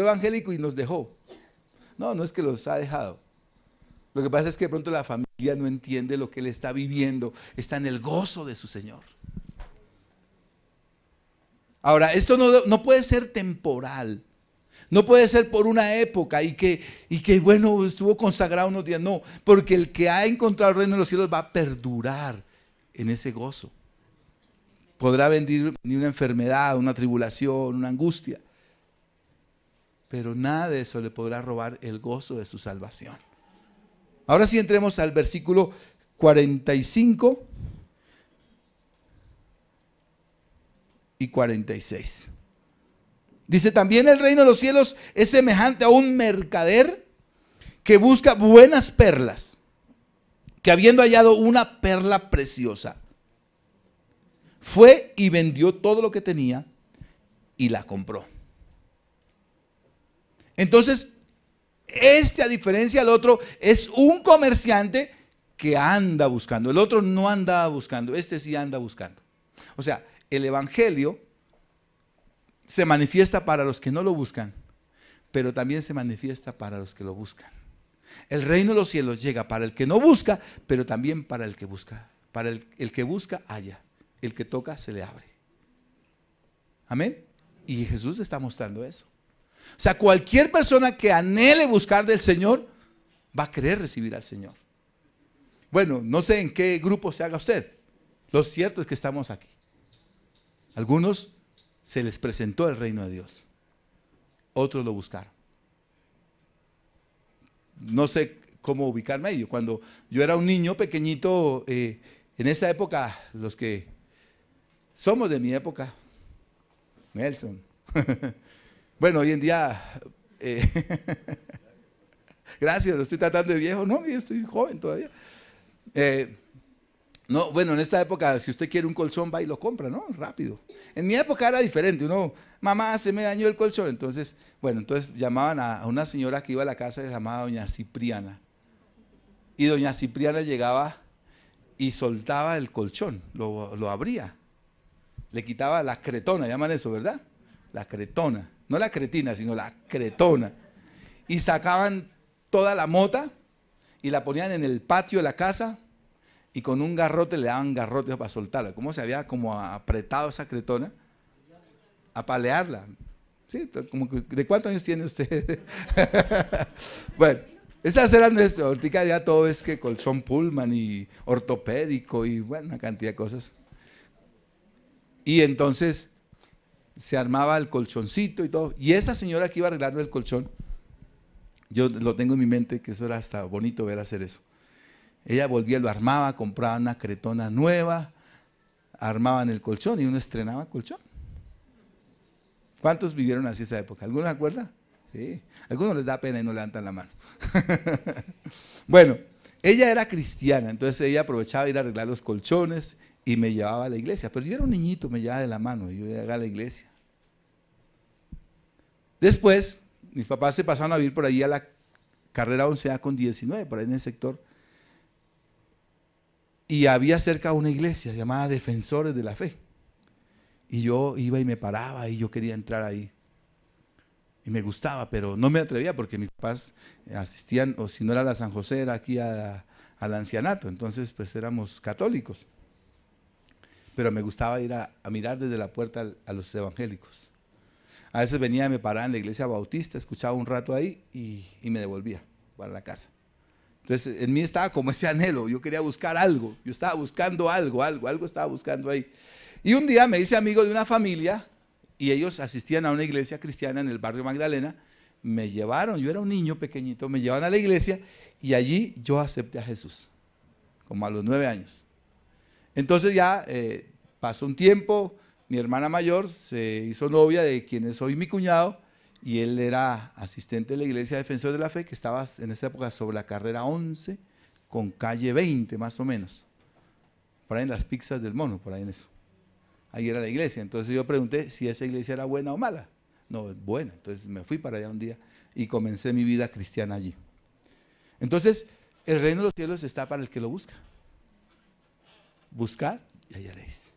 evangélico y nos dejó. No es que los ha dejado. Lo que pasa es que de pronto la familia no entiende lo que él está viviendo, está en el gozo de su Señor. Ahora, esto no puede ser temporal, no puede ser por una época y que bueno, estuvo consagrado unos días, no, porque el que ha encontrado el reino de los cielos va a perdurar en ese gozo. Podrá venir una enfermedad, una tribulación, una angustia, pero nada de eso le podrá robar el gozo de su salvación. Ahora sí entremos al versículo 45 y 46. Dice, también el reino de los cielos es semejante a un mercader que busca buenas perlas, que habiendo hallado una perla preciosa, fue y vendió todo lo que tenía y la compró. Entonces, a diferencia del otro, es un comerciante que anda buscando. El otro no andaba buscando, este sí anda buscando. O sea, el evangelio se manifiesta para los que no lo buscan, pero también se manifiesta para los que lo buscan. El reino de los cielos llega para el que no busca, pero también para el que busca. Para el que busca, halla. El que toca, se le abre. Amén. Y Jesús está mostrando eso. O sea, cualquier persona que anhele buscar del Señor, va a querer recibir al Señor. Bueno, no sé en qué grupo se haga usted. Lo cierto es que estamos aquí. Algunos se les presentó el reino de Dios. Otros lo buscaron. No sé cómo ubicarme ahí. Cuando yo era un niño pequeñito, en esa época, los que somos de mi época, Nelson. Bueno, hoy en día, gracias, lo estoy tratando de viejo. No, yo estoy joven todavía. No, bueno, en esta época, si usted quiere un colchón, va y lo compra, ¿no? Rápido. En mi época era diferente. Uno, mamá, se me dañó el colchón. Entonces, bueno, entonces llamaban a una señora que iba a la casa, se llamaba doña Cipriana. Y doña Cipriana llegaba y soltaba el colchón, lo abría. Le quitaba la cretona, llaman eso, ¿verdad? La cretona. No la cretina, sino la cretona. Y sacaban toda la mota y la ponían en el patio de la casa. Y con un garrote le daban garrote para soltarla. ¿Cómo se había como apretado esa cretona? A palearla. ¿Sí? Como que, ¿de cuántos años tiene usted? Bueno, esas eran esto. Ahorita ya todo es que colchón Pullman y ortopédico y bueno, una cantidad de cosas. Y entonces se armaba el colchoncito y todo. Y esa señora que iba arreglando el colchón, yo lo tengo en mi mente que eso era hasta bonito ver hacer eso. Ella volvía, lo armaba, compraba una cretona nueva, armaban el colchón y uno estrenaba colchón. ¿Cuántos vivieron así esa época? ¿Alguno se acuerda? Sí. Algunos les da pena y no levantan la mano. Bueno, ella era cristiana, entonces ella aprovechaba de ir a arreglar los colchones y me llevaba a la iglesia. Pero yo era un niñito, me llevaba de la mano y yo iba a la iglesia. Después, mis papás se pasaron a vivir por ahí a la carrera 11A con 19, por ahí en el sector. Y había cerca una iglesia llamada Defensores de la Fe. Y yo iba y me paraba y yo quería entrar ahí. Y me gustaba, pero no me atrevía porque mis papás asistían, o si no era la San José, era aquí al ancianato. Entonces, pues éramos católicos. Pero me gustaba ir a mirar desde la puerta a los evangélicos. A veces venía y me paraba en la iglesia bautista, escuchaba un rato ahí y me devolvía para la casa. Entonces, en mí estaba como ese anhelo, yo quería buscar algo, yo estaba buscando algo estaba buscando ahí. Y un día me hice amigo de una familia y ellos asistían a una iglesia cristiana en el barrio Magdalena, me llevaron, yo era un niño pequeñito, me llevaron a la iglesia y allí yo acepté a Jesús, como a los 9 años. Entonces ya pasó un tiempo, mi hermana mayor se hizo novia de quien es hoy mi cuñado, y él era asistente de la iglesia Defensor de la Fe, que estaba en esa época sobre la carrera 11 con calle 20 más o menos, por ahí en las pizzas del Mono, por ahí en eso. Ahí era la iglesia. Entonces yo pregunté si esa iglesia era buena o mala. No, es buena. Entonces me fui para allá un día y comencé mi vida cristiana allí. Entonces el reino de los cielos está para el que lo busca. Buscad y hallaréis.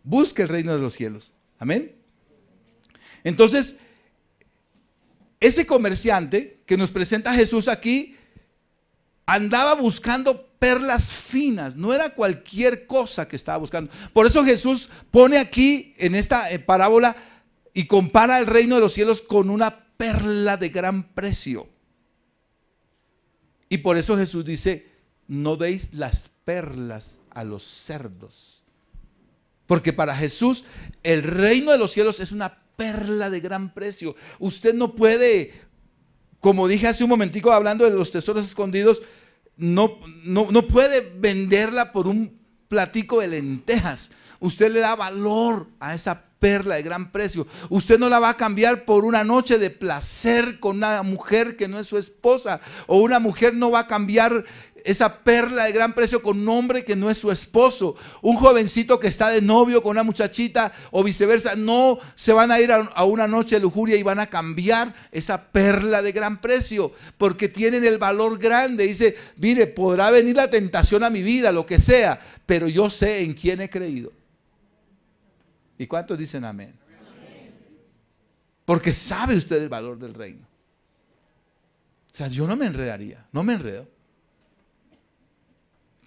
Busca el reino de los cielos. Amén. Entonces, ese comerciante que nos presenta Jesús aquí andaba buscando perlas finas, no era cualquier cosa que estaba buscando. Por eso Jesús pone aquí en esta parábola y compara el reino de los cielos con una perla de gran precio. Y por eso Jesús dice, no deis las perlas a los cerdos. Porque para Jesús el reino de los cielos es una perla de gran precio. Usted no puede, como dije hace un momentico hablando de los tesoros escondidos, no puede venderla por un platico de lentejas. Usted le da valor a esa perla de gran precio. Usted no la va a cambiar por una noche de placer con una mujer que no es su esposa, o una mujer no va a cambiar esa perla de gran precio con un hombre que no es su esposo. Un jovencito que está de novio con una muchachita o viceversa, no se van a ir a una noche de lujuria y van a cambiar esa perla de gran precio, porque tienen el valor grande. Dice, mire, podrá venir la tentación a mi vida, lo que sea, pero yo sé en quién he creído. ¿Y cuántos dicen amén? Porque sabe usted el valor del reino. O sea, yo no me enredaría, no me enredo.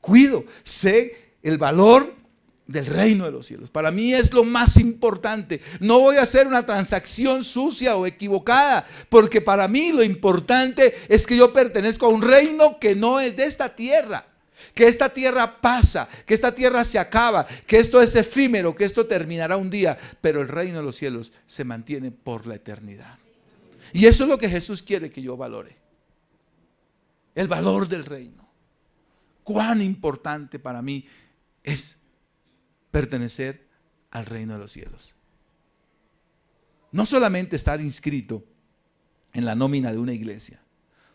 Cuido, sé el valor del reino de los cielos. Para mí es lo más importante. No voy a hacer una transacción sucia o equivocada, porque para mí lo importante es que yo pertenezco a un reino que no es de esta tierra. Que esta tierra pasa, que esta tierra se acaba, que esto es efímero, que esto terminará un día, pero el reino de los cielos se mantiene por la eternidad. Y eso es lo que Jesús quiere que yo valore. El valor del reino. Cuán importante para mí es pertenecer al reino de los cielos. No solamente estar inscrito en la nómina de una iglesia,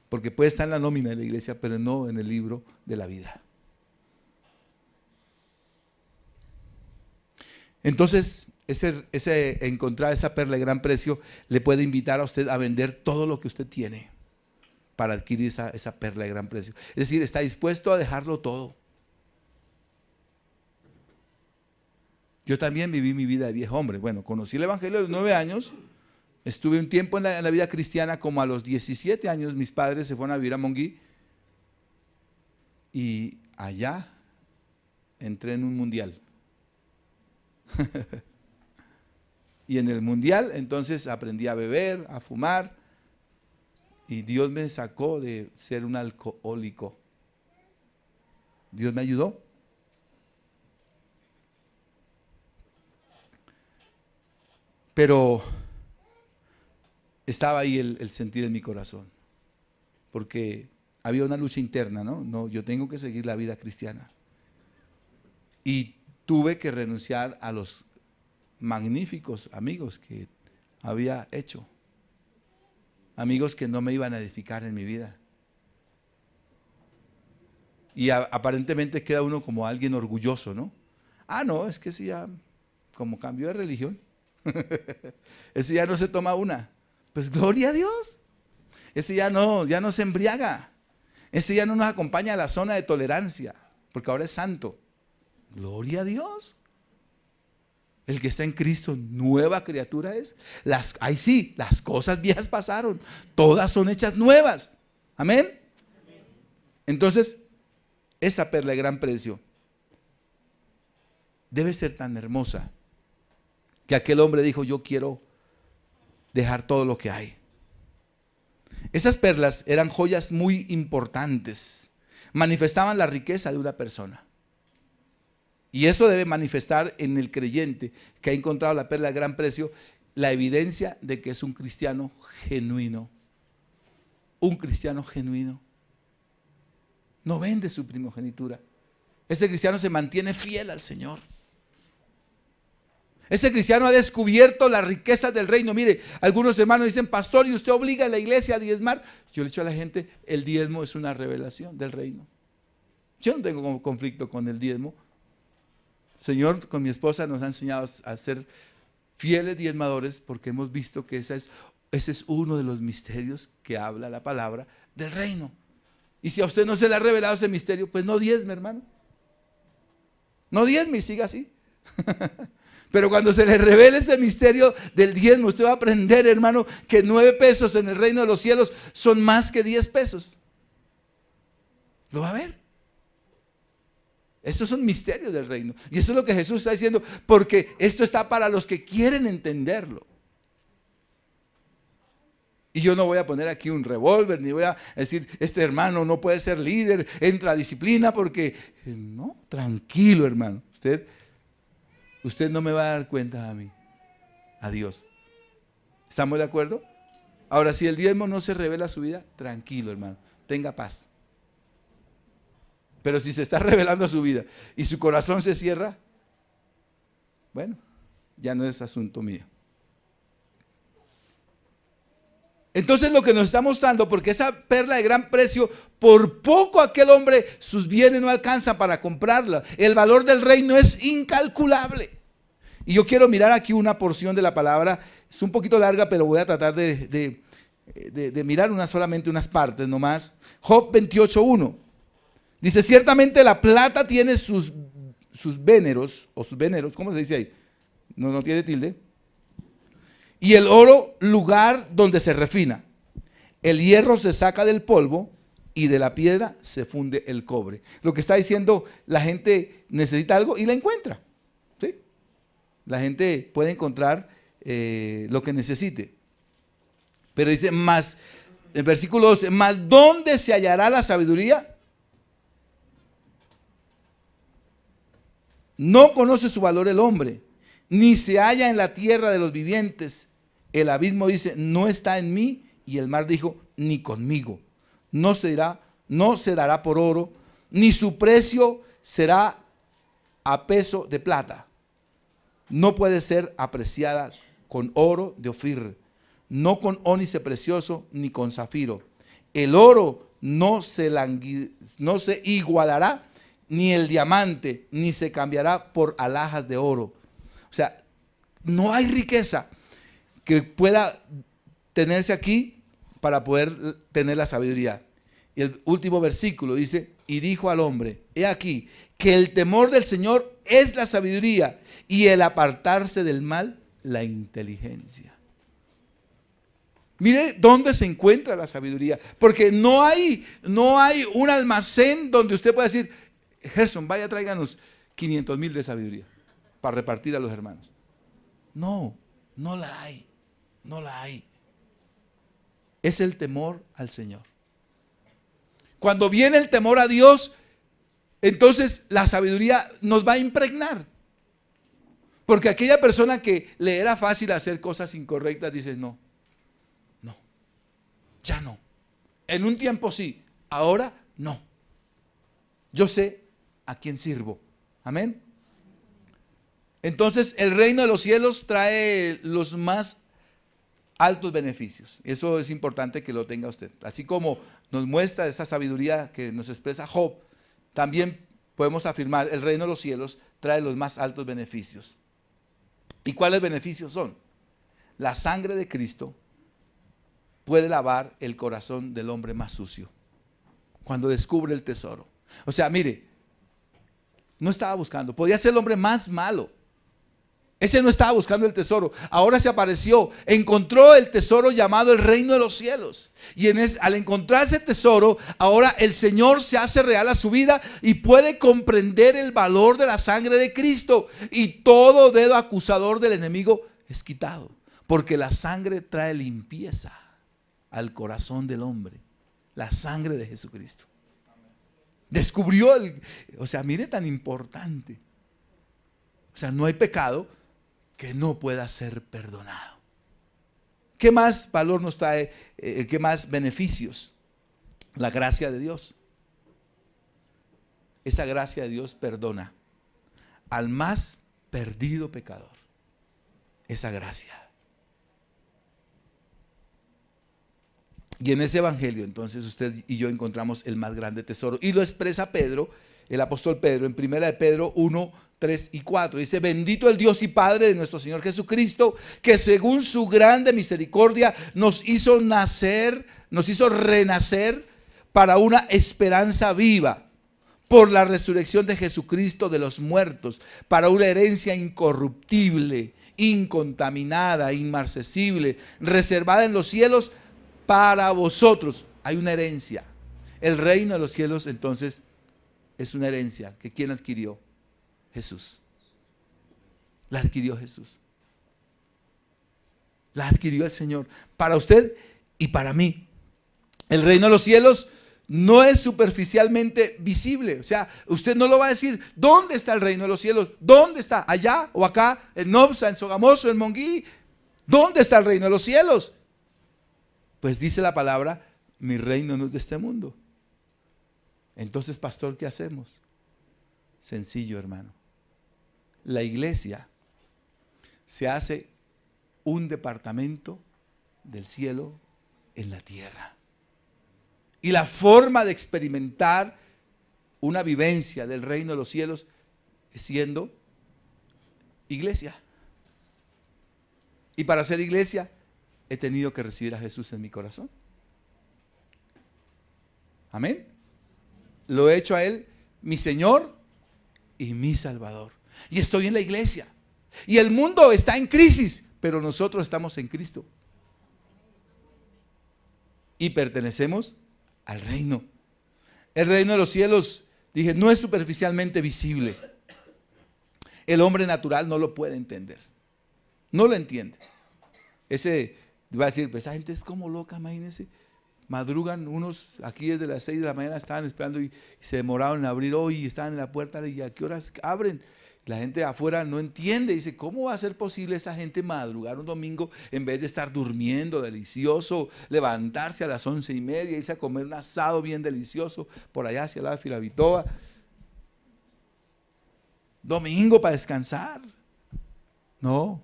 porque puede estar en la nómina de la iglesia, pero no en el libro de la vida. Entonces, encontrar esa perla de gran precio le puede invitar a usted a vender todo lo que usted tiene para adquirir esa perla de gran precio. Es decir, está dispuesto a dejarlo todo. Yo también viví mi vida de viejo hombre. Bueno, conocí el evangelio a los 9 años. Estuve un tiempo en la vida cristiana, como a los 17 años mis padres se fueron a vivir a Monguí. Y allá entré en un mundial. Y en el mundial entonces aprendí a beber, a fumar. Y Dios me sacó de ser un alcohólico. Dios me ayudó. Pero estaba ahí el sentir en mi corazón. Porque había una lucha interna, ¿no? No, yo tengo que seguir la vida cristiana. Y tuve que renunciar a los magníficos amigos que había hecho. Amigos que no me iban a edificar en mi vida. Y aparentemente queda uno como alguien orgulloso, ¿no? Ah, no, es que si ya, como cambió de religión, ese ya no se toma una. Pues gloria a Dios. Ese ya no se embriaga. Ese ya no nos acompaña a la zona de tolerancia, porque ahora es santo. Gloria a Dios. El que está en Cristo, nueva criatura es. Ahí sí, las cosas viejas pasaron, todas son hechas nuevas. Amén. Entonces, esa perla de gran precio debe ser tan hermosa que aquel hombre dijo, yo quiero dejar todo lo que hay. Esas perlas eran joyas muy importantes, manifestaban la riqueza de una persona. Y eso debe manifestar en el creyente que ha encontrado la perla de gran precio, la evidencia de que es un cristiano genuino. Un cristiano genuino. No vende su primogenitura. Ese cristiano se mantiene fiel al Señor. Ese cristiano ha descubierto las riquezas del reino. Mire, algunos hermanos dicen, pastor, ¿y usted obliga a la iglesia a diezmar? Yo le he dicho a la gente, el diezmo es una revelación del reino. Yo no tengo conflicto con el diezmo. Señor, con mi esposa nos ha enseñado a ser fieles diezmadores porque hemos visto que ese es uno de los misterios que habla la palabra del reino. Y si a usted no se le ha revelado ese misterio, pues no diezme, hermano. No diezme y siga así. Pero cuando se le revele ese misterio del diezmo, usted va a aprender, hermano, que 9 pesos en el reino de los cielos son más que 10 pesos. Lo va a ver. Estos son misterios del reino. Y eso es lo que Jesús está diciendo, porque esto está para los que quieren entenderlo. Y yo no voy a poner aquí un revólver, ni voy a decir, este hermano no puede ser líder, entra a disciplina, porque no, tranquilo, hermano. Usted no me va a dar cuenta a mí, a Dios. ¿Estamos de acuerdo? Ahora, si el diezmo no se revela a su vida, tranquilo, hermano, tenga paz. Pero si se está revelando a su vida y su corazón se cierra, bueno, ya no es asunto mío. Entonces lo que nos está mostrando, porque esa perla de gran precio, por poco aquel hombre, sus bienes no alcanzan para comprarla. El valor del reino es incalculable. Y yo quiero mirar aquí una porción de la palabra, es un poquito larga, pero voy a tratar de mirar solamente unas partes nomás. Job 28:1. Dice, ciertamente la plata tiene sus véneros, o sus véneros, ¿cómo se dice ahí? No tiene tilde. Y el oro, lugar donde se refina. El hierro se saca del polvo y de la piedra se funde el cobre. Lo que está diciendo, la gente necesita algo y la encuentra. ¿Sí? La gente puede encontrar lo que necesite. Pero dice, más, en versículo 12, más ¿dónde se hallará la sabiduría? No conoce su valor el hombre, ni se halla en la tierra de los vivientes. El abismo dice, no está en mí, y el mar dijo, ni conmigo. No se dará por oro, ni su precio será a peso de plata. No puede ser apreciada con oro de Ofir, no con ónice precioso, ni con zafiro. El oro no se igualará, ni el diamante, ni se cambiará por alhajas de oro. O sea, no hay riqueza que pueda tenerse aquí para poder tener la sabiduría. Y el último versículo dice, y dijo al hombre, he aquí, que el temor del Señor es la sabiduría, y el apartarse del mal, la inteligencia. Mire dónde se encuentra la sabiduría, porque no hay un almacén donde usted pueda decir, Gerson, vaya, tráiganos 500,000 de sabiduría para repartir a los hermanos. No la hay. No la hay. Es el temor al Señor. Cuando viene el temor a Dios, entonces la sabiduría nos va a impregnar. Porque aquella persona que le era fácil hacer cosas incorrectas, dice, no, ya no. En un tiempo sí, ahora no. Yo sé a quién sirvo. Amén. Entonces el reino de los cielos trae los más altos beneficios. Eso es importante que lo tenga usted. Así como nos muestra esa sabiduría que nos expresa Job, también podemos afirmar el reino de los cielos trae los más altos beneficios. ¿Y cuáles beneficios son? La sangre de Cristo puede lavar el corazón del hombre más sucio cuando descubre el tesoro. O sea, mire, no estaba buscando, podía ser el hombre más malo. Ese no estaba buscando el tesoro, ahora se apareció, encontró el tesoro llamado el reino de los cielos. Y al encontrar ese tesoro, ahora el Señor se hace real a su vida y puede comprender el valor de la sangre de Cristo. Y todo dedo acusador del enemigo es quitado, porque la sangre trae limpieza al corazón del hombre, la sangre de Jesucristo. Descubrió, o sea, mire tan importante. O sea, no hay pecado que no pueda ser perdonado. ¿Qué más valor nos trae? ¿Qué más beneficios? La gracia de Dios. Esa gracia de Dios perdona al más perdido pecador. Esa gracia. Y en ese evangelio entonces usted y yo encontramos el más grande tesoro. Y lo expresa Pedro, el apóstol Pedro, en 1 de Pedro 1, 3 y 4. Dice, bendito el Dios y Padre de nuestro Señor Jesucristo, que según su grande misericordia nos hizo renacer para una esperanza viva, por la resurrección de Jesucristo de los muertos, para una herencia incorruptible, incontaminada, inmarcesible, reservada en los cielos para vosotros. Hay una herencia. El reino de los cielos entonces es una herencia que ¿quién adquirió? Jesús. La adquirió Jesús. La adquirió el Señor para usted y para mí. El reino de los cielos no es superficialmente visible. O sea, usted no lo va a decir, ¿dónde está el reino de los cielos? ¿Dónde está? ¿Allá o acá? ¿En Nobsa, en Sogamoso, en Monguí? ¿Dónde está el reino de los cielos? Pues dice la palabra, mi reino no es de este mundo. Entonces, pastor, ¿qué hacemos? Sencillo, hermano. La iglesia se hace un departamento del cielo en la tierra. Y la forma de experimentar una vivencia del reino de los cielos es siendo iglesia. Y para ser iglesia he tenido que recibir a Jesús en mi corazón. Amén. Lo he hecho a Él mi Señor y mi Salvador. Y estoy en la iglesia. Y el mundo está en crisis, pero nosotros estamos en Cristo. Y pertenecemos al reino. El reino de los cielos, dije, no es superficialmente visible. El hombre natural no lo puede entender. No lo entiende. Ese va a decir, pues esa gente es como loca, imagínense. Madrugan unos, aquí desde las 6 de la mañana estaban esperando y se demoraron en abrir hoy y estaban en la puerta y ¿a qué horas abren? La gente afuera no entiende, dice, ¿cómo va a ser posible esa gente madrugar un domingo en vez de estar durmiendo delicioso, levantarse a las 11:30, irse a comer un asado bien delicioso por allá hacia la Firavitoa? Domingo para descansar. No,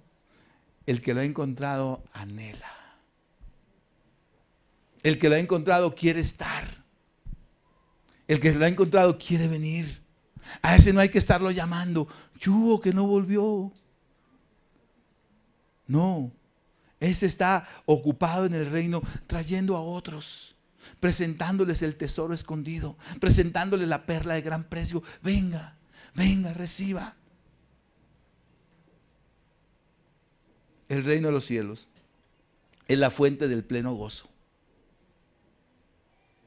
el que lo ha encontrado anhela. El que lo ha encontrado quiere estar. El que lo ha encontrado quiere venir. A ese no hay que estarlo llamando. Yugo, que no volvió. No, ese está ocupado en el reino trayendo a otros, presentándoles el tesoro escondido, presentándoles la perla de gran precio. Venga, venga, reciba. El reino de los cielos es la fuente del pleno gozo.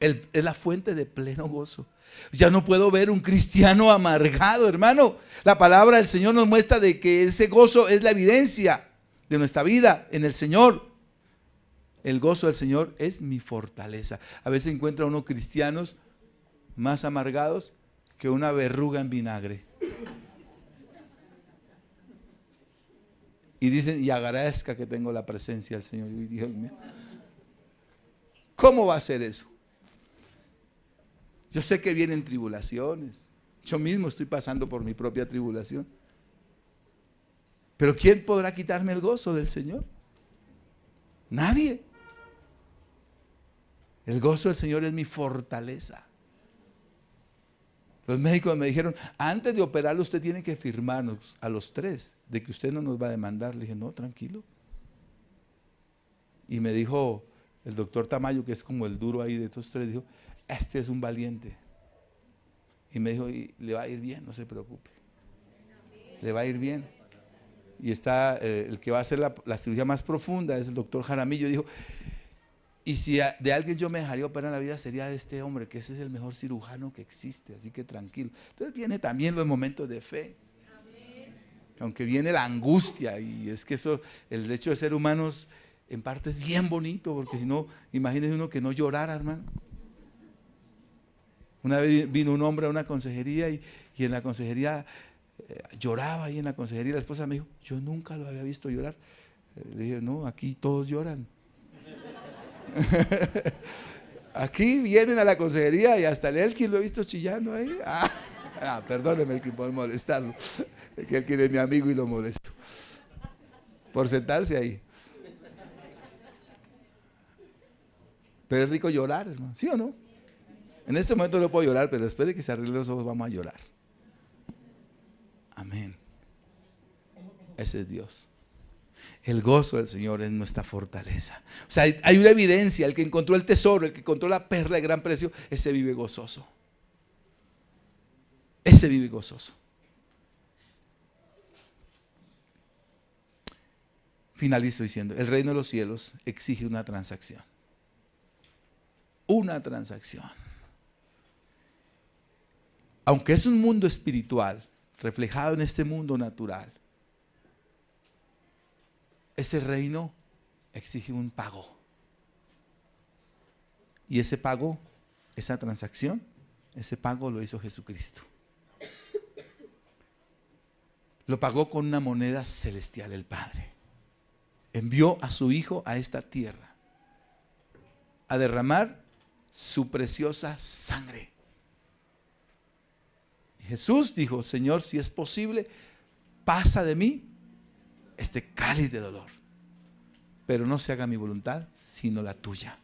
Es la fuente de pleno gozo. Ya no puedo ver un cristiano amargado, hermano. La palabra del Señor nos muestra de que ese gozo es la evidencia de nuestra vida en el Señor. El gozo del Señor es mi fortaleza. A veces encuentra uno cristianos más amargados que una verruga en vinagre. Y dicen, y agradezca que tengo la presencia del Señor. Y Dios mío, ¿cómo va a ser eso? Yo sé que vienen tribulaciones. Yo mismo estoy pasando por mi propia tribulación. Pero ¿quién podrá quitarme el gozo del Señor? Nadie. El gozo del Señor es mi fortaleza. Los médicos me dijeron, antes de operarlo usted tiene que firmarnos a los 3 de que usted no nos va a demandar. Le dije, no, tranquilo. Y me dijo el doctor Tamayo, que es como el duro ahí de estos 3, dijo, este es un valiente. Y me dijo, y le va a ir bien, no se preocupe. Le va a ir bien. Y está el que va a hacer la cirugía más profunda, es el doctor Jaramillo. Dijo, y si de alguien yo me dejaría operar en la vida, sería de este hombre, que ese es el mejor cirujano que existe, así que tranquilo. Entonces viene también los momentos de fe. Aunque viene la angustia, y es que eso, el hecho de ser humanos en parte es bien bonito, porque si no, imagínese uno que no llorara, hermano. Una vez vino un hombre a una consejería y en la consejería lloraba ahí en la consejería. La esposa me dijo, yo nunca lo había visto llorar. Le dije, no, aquí todos lloran. Aquí vienen a la consejería y hasta el Elkin lo he visto chillando ahí. Perdóneme Elkin por molestarlo, que Elkin es mi amigo y lo molesto por sentarse ahí. Pero es rico llorar, hermano, ¿sí o no? En este momento no puedo llorar, pero después de que se arreglen los ojos vamos a llorar. Amén. Ese es Dios. El gozo del Señor es nuestra fortaleza. O sea, hay una evidencia. El que encontró el tesoro, el que encontró la perla de gran precio, ese vive gozoso. Ese vive gozoso. Finalizo diciendo, el reino de los cielos exige una transacción. Una transacción. Aunque es un mundo espiritual, reflejado en este mundo natural, ese reino exige un pago. Y ese pago, esa transacción, ese pago lo hizo Jesucristo. Lo pagó con una moneda celestial el Padre. Envió a su Hijo a esta tierra a derramar su preciosa sangre. Jesús dijo, Señor, si es posible, pasa de mí este cáliz de dolor. Pero no se haga mi voluntad, sino la tuya.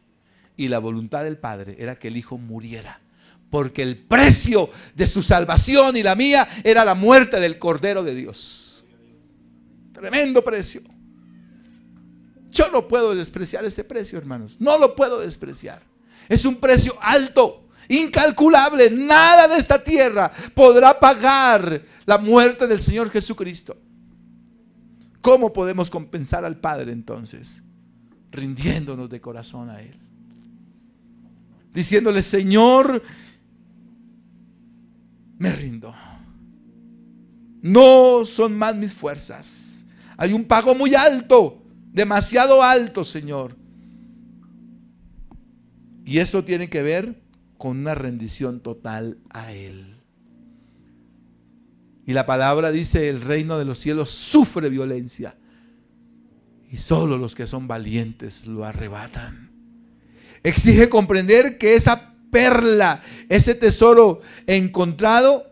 Y la voluntad del Padre era que el Hijo muriera, porque el precio de su salvación y la mía era la muerte del Cordero de Dios. Tremendo precio. Yo no puedo despreciar ese precio, hermanos. No lo puedo despreciar. Es un precio alto, incalculable. Nada de esta tierra podrá pagar la muerte del Señor Jesucristo. ¿Cómo podemos compensar al Padre entonces? Rindiéndonos de corazón a Él. Diciéndole: Señor, me rindo. No son más mis fuerzas. Hay un pago muy alto, demasiado alto, Señor. Y eso tiene que ver con una rendición total a Él. Y la palabra dice: el reino de los cielos sufre violencia, y solo los que son valientes lo arrebatan. Exige comprender que esa perla, ese tesoro encontrado,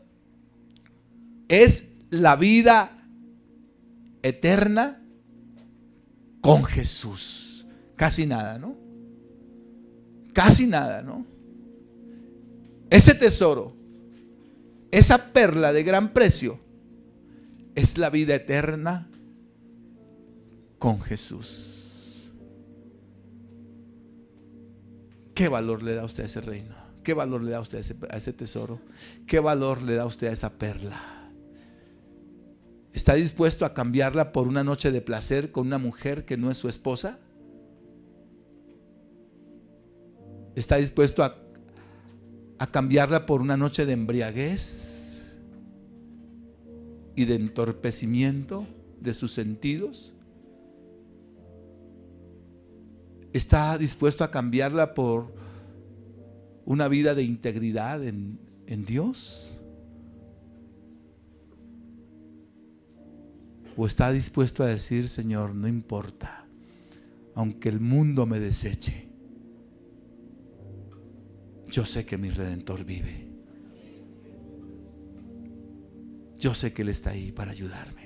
es la vida eterna con Jesús. Casi nada, ¿no? Casi nada, ¿no? Ese tesoro, esa perla de gran precio, es la vida eterna con Jesús. ¿Qué valor le da a usted a ese reino? ¿Qué valor le da a usted a ese tesoro? ¿Qué valor le da a usted a esa perla? ¿Está dispuesto a cambiarla por una noche de placer con una mujer que no es su esposa? ¿Está dispuesto a cambiarla por una noche de embriaguez y de entorpecimiento de sus sentidos? ¿Está dispuesto a cambiarla por una vida de integridad en Dios? ¿O está dispuesto a decir: Señor, no importa, aunque el mundo me deseche, yo sé que mi Redentor vive? Yo sé que Él está ahí para ayudarme.